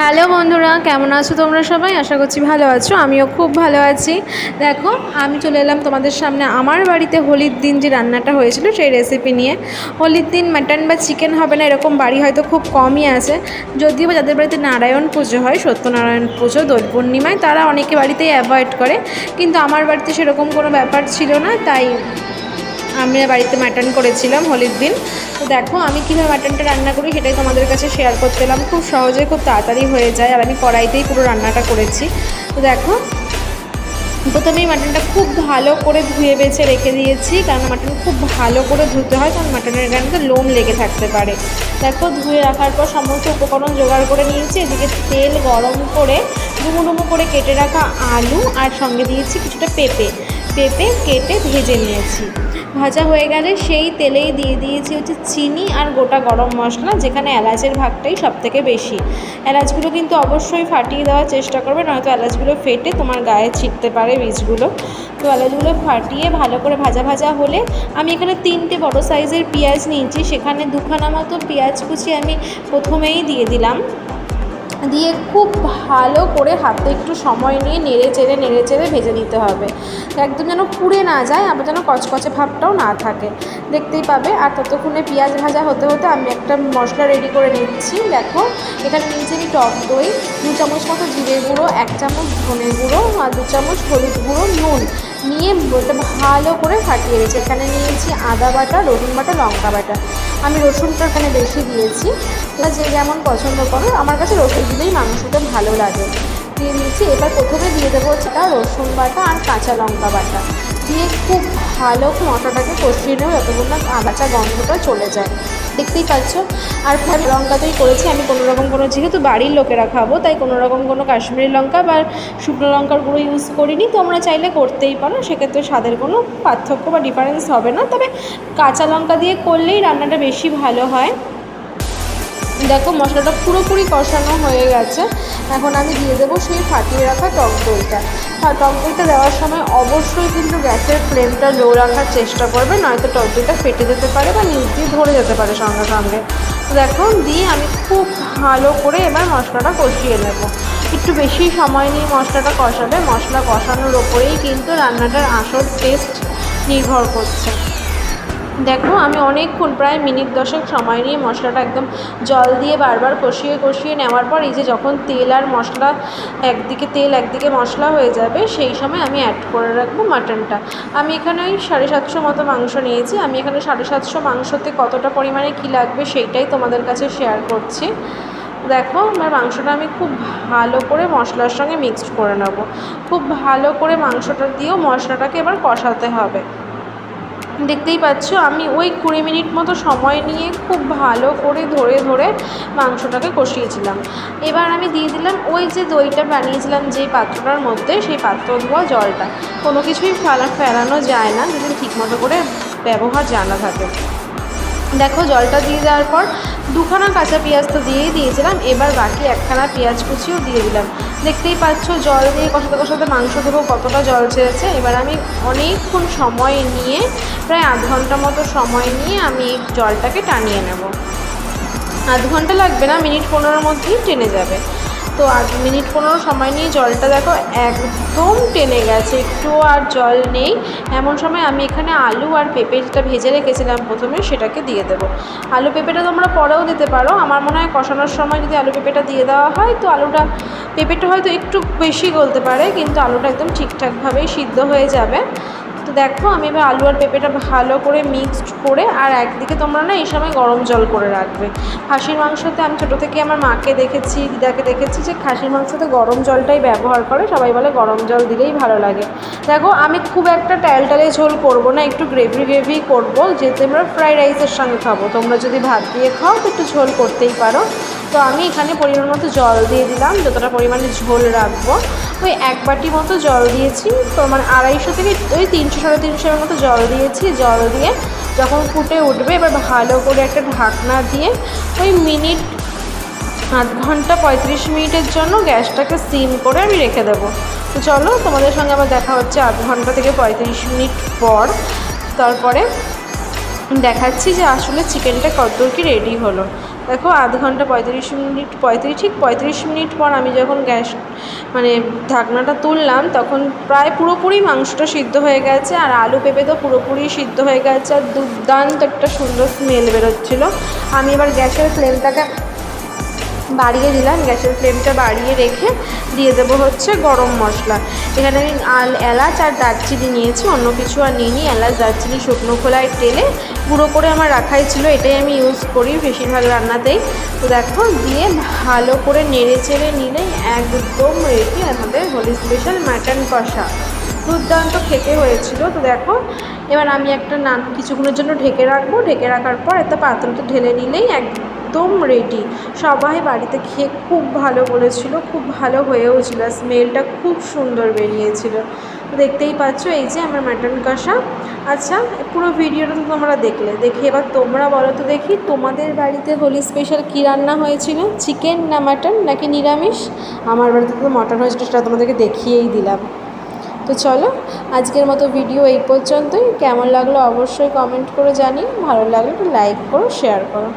Hello বন্ধুরা, কেমন আছো তোমরা সবাই? আশা করছি ভালো আছো। আমিও খুব ভালো আছি। দেখো, আমি চলে এলাম তোমাদের সামনে আমার বাড়িতে হোলির দিন যে রান্নাটা হয়েছিল সেই রেসিপি নিয়ে। হোলির দিন মাটন বা চিকেন হবে না এরকম বাড়ি হয়তো খুব কমই আছে, যদিও বা যাদের বাড়িতে নারায়ণ পুজো হয়, সত্যনারায়ণ পুজো, দোল পূর্ণিমায়, তারা অনেকে বাড়িতেই অ্যাভয়েড করে, কিন্তু আমার বাড়িতে সেরকম কোনো ব্যাপার ছিল না, তাই আমরা বাড়িতে মাটন করেছিলাম হোলির দিন। তো দেখো আমি কীভাবে মাটনটা রান্না করি সেটাই তোমাদের কাছে শেয়ার করতে এলাম। খুব সহজে, খুব তাড়াতাড়ি হয়ে যায়, আর আমি কড়াইতেই পুরো রান্নাটা করেছি। তো দেখো, প্রথমেই মাটনটা খুব ভালো করে ধুয়ে বেছে রেখে দিয়েছি, কারণ মাটন খুব ভালো করে ধুতে হয়, কারণ মাটনের গায়ে লোম লেগে থাকতে পারে। দেখো, ধুয়ে রাখার পর সমস্ত উপকরণ জোগাড় করে নিয়েছি। এদিকে তেল গরম করে ডুমো ডুমো করে কেটে রাখা আলু আর সঙ্গে দিয়েছি কিছুটা পেঁপে কেটে ভেজে নিয়েছি। ভাজা হয়ে গেলে সেই তেলেই দিয়ে দিয়েছি হচ্ছে চিনি আর গোটা গরম মশলা, যেখানে এলাচের ভাগটাই সবথেকে বেশি। এলাচগুলো কিন্তু অবশ্যই ফাটিয়ে দেওয়ার চেষ্টা করবে, নয়তো এলাচগুলো ফেটে তোমার গায়ে ছিটতে পারে বীজগুলো। তো এলাচগুলো ফাটিয়ে ভালো করে ভাজা ভাজা হলে আমি এখানে 3টে বড় সাইজের পেঁয়াজ নিয়েছি, সেখানে 2খানা মতো পেঁয়াজ কুচি আমি প্রথমেই দিয়ে দিলাম। দিয়ে খুব ভালো করে হাতে একটু সময় নিয়ে নেড়ে চেড়ে ভেজে নিতে হবে, একদম যেন পুড়ে না যায়, আবার যেন কচকচে ভাবটাও না থাকে, দেখতেই পাবে। আর ততক্ষণে পেঁয়াজ ভাজা হতে হতে আমি একটা মশলা রেডি করে নিচ্ছি। দেখো, এখানে নিয়েছি আমি টক দই, 2 চামচ মতো জিরে গুঁড়ো, 1 চামচ ধনে গুঁড়ো আর 2 চামচ হলুদ গুঁড়ো, নুন নিয়ে ওটা ভালো করে ফাটিয়ে দিয়েছি। এখানে নিয়েছি আদা বাটা, রসুন বাটা, লঙ্কা বাটা। আমি রসুনটা এখানে বেশি দিয়েছি, যে যেমন পছন্দ করো, আমার কাছে রসুন দিলেই মাংসটা ভালো লাগে। দিয়ে দিয়েছি। এবার প্রথমে দিয়ে দেবো হচ্ছে রসুন বাটা আর কাঁচা লঙ্কা বাটা, দিয়ে খুব ভালো মশলাটাকে কষিয়ে নেবো যতক্ষণ না আগাছা গন্ধটা চলে যায়। দেখতেই পাচ্ছ। আর লঙ্কা দই করেছি আমি কোনো যেহেতু বাড়ির লোকেরা খাবো, তাই কোনো কাশ্মীরি লঙ্কা বা শুকনো লঙ্কার গুঁড়ো ইউজ করিনি। তোমরা চাইলে করতেই পারো, সেক্ষেত্রে স্বাদের কোনো পার্থক্য বা ডিফারেন্স হবে না, তবে কাঁচা লঙ্কা দিয়ে করলেই রান্নাটা বেশি ভালো হয়। দেখো, মশলাটা পুরোপুরি কষানো হয়ে গেছে। এখন আমি দিয়ে দেবো সেই ফাটিয়ে রাখা টক দইটা। টক দইটা দেওয়ার সময় অবশ্যই কিন্তু গ্যাসের ফ্লেমটা লো রাখার চেষ্টা করবে, নয়তো টক দইটা ফেটে যেতে পারে বা নিচ দিয়ে ধরে যেতে পারে সঙ্গে সঙ্গে। দেখো, দিয়ে আমি খুব ভালো করে এবার মশলাটা কষিয়ে নেব। একটু বেশি সময় নিয়ে মশলাটা কষাবে, মশলা কষানোর ওপরেই কিন্তু রান্নাটার আসল টেস্ট নির্ভর করছে। দেখো, আমি অনেকক্ষণ প্রায় মিনিট 10 সময় নিয়ে মশলাটা একদম জল দিয়ে বারবার কষিয়ে নেওয়ার পর, এই যে যখন তেল আর মশলা একদিকে তেল একদিকে মশলা হয়ে যাবে, সেই সময় আমি অ্যাড করে রাখবো মাটনটা। আমি এখানে ওই 750 মতো মাংস নিয়েছি। আমি এখানে 750 মাংসতে কতটা পরিমাণে কী লাগবে সেইটাই তোমাদের কাছে শেয়ার করছি। দেখো, আমার মাংসটা আমি খুব ভালো করে মশলার সঙ্গে মিক্সড করে নেব। খুব ভালো করে মাংসটা দিয়েও মশলাটাকে এবার কষাতে হবে। দেখতেই পাচ্ছ, আমি ওই 20 মিনিট মতো সময় নিয়ে খুব ভালো করে ধরে মাংসটাকে কষিয়েছিলাম। এবার আমি দিয়ে দিলাম ওই যে দইটা বানিয়েছিলাম যে পাত্রটার মধ্যে, সেই পাত্র ধোয়া জলটা। কোনো কিছুই ফেলানো যায় না যদি ঠিকমতো করে ব্যবহার জানা থাকে। দেখো, জলটা দিয়ে দেওয়ার পর 2খানা কাঁচা পেঁয়াজ তো দিয়েই দিয়েছিলাম, এবার বাকি 1খানা পেঁয়াজ কুচিও দিয়ে দিলাম। দেখতেই পাচ্ছ, জল দিয়ে কষাতে মাংস দেবো কতটা জল ছেড়েছে। এবার আমি অনেকক্ষণ সময় নিয়ে, প্রায় আধ ঘন্টা মতো সময় নিয়ে আমি এই জলটাকে টানিয়ে নেব। আধ ঘন্টা লাগবে না, মিনিট 15 মধ্যেই টেনে যাবে। তো মিনিট 15 সময় নিয়ে জলটা দেখো একদম টেনে গেছে, একটু আর জল নেই। এমন সময় আমি এখানে আলু আর পেঁপে যেটা ভেজে রেখেছিলাম প্রথমে, সেটাকে দিয়ে দেবো। আলু পেঁপেটা তোমরা পরেও দিতে পারো, আমার মনে হয় কষানোর সময় যদি আলু পেঁপেটা দিয়ে দেওয়া হয় তো পেঁপেটা হয়তো একটু বেশি গলতে পারে, কিন্তু আলুটা একদম ঠিকঠাকভাবেই সিদ্ধ হয়ে যাবে। তো দেখো, আমি এবার আলু আর পেঁপেটা ভালো করে মিক্সড করে, আর একদিকে তোমরা না এই সময় গরম জল করে রাখবে। খাসির মাংসতে আমি ছোটো থেকে আমার মাকে দেখেছি, দিদাকে দেখেছি যে খাসির মাংসতে গরম জলটাই ব্যবহার করে, সবাই বলে গরম জল দিলেই ভালো লাগে। দেখো, আমি খুব একটা টালটালে ঝোল করব না, একটু গ্রেভি করবো, যেহেতু আমরা ফ্রাইড রাইসের সঙ্গে খাবো। তোমরা যদি ভাত দিয়ে খাও তো একটু ঝোল করতেই পারো। তো আমি এখানে পরিমাণ মতো জল দিয়ে দিলাম, যতটা পরিমাণে ঝোল রাখবো। ওই 1 বাটি মতো জল দিয়েছি, তো মানে 250 থেকে ওই 300-350 মতো জল দিয়েছি। জল দিয়ে যখন ফুটে উঠবে, এবার ভালো করে একটা ঢাকনা দিয়ে ওই আধ ঘন্টা 35 মিনিটের জন্য গ্যাসটাকে সিম করে আমি রেখে দেবো। তো চলো, তোমাদের সঙ্গে আবার দেখা হচ্ছে আধ ঘন্টা থেকে 35 মিনিট পর। তারপরে দেখাচ্ছি যে আসলে চিকেনটা কতদূর কি রেডি হলো। দেখো আধ ঘন্টা 35 মিনিট পর আমি যখন গ্যাস মানে ঢাকনাটা তুললাম তখন প্রায় পুরোপুরি মাংসটা সিদ্ধ হয়ে গেছে, আর আলু পেঁপে তো পুরোপুরি সিদ্ধ হয়ে গেছে, আর দুর্দান্ত একটা সুন্দর স্মেল বেরোচ্ছিলো। আমি এবার গ্যাসের ফ্লেমটাকে বাড়িয়ে দিলাম, গ্যাসের ফ্লেমটা বাড়িয়ে রেখে দিয়ে দেবো হচ্ছে গরম মশলা। এখানে আমি এলাচ আর দারচিনি নিয়েছি, অন্য কিছু আর নিইনি। এলাচ দারচিনি শুকনো খোলায় তেলে গুঁড়ো করে আমার রাখাই ছিল, এটাই আমি ইউজ করি বেশিরভাগ রান্নাতেই। তো দেখো দিয়ে ভালো করে নেড়ে চেড়ে নিলেই একদম রেডি আমাদের হোলি স্পেশাল মাটন কষা। দুর্দান্ত খেতে হয়েছিল। তো দেখো এবার আমি একটা কিছুক্ষণের জন্য ঢেকে রাখবো, ঢেকে রাখার পর একটা পাত্রতে ঢেলে নিলেই একদম রেডি। সবাই বাড়িতে খেয়ে খুব ভালো বলেছিল, খুব ভালো হয়েওছিল, স্মেলটা খুব সুন্দর বেরিয়েছিল। দেখতেই পাচ্ছ এই যে আমার মাটন কষা। আচ্ছা পুরো ভিডিওটা তো তোমরা দেখে এবার তোমরা বলো তো দেখি তোমাদের বাড়িতে হোলি স্পেশাল কী রান্না হয়েছিল, চিকেন না মাটন নাকি নিরামিষ? আমার বাড়িতে তো মটন হয়েছিল, সেটা তোমাদেরকে দেখিয়েই দিলাম। তো চলো আজকের মতো ভিডিও এই পর্যন্তই। কেমন লাগলো অবশ্যই কমেন্ট করে জানিও, ভালো লাগলে একটু লাইক করো, শেয়ার করো।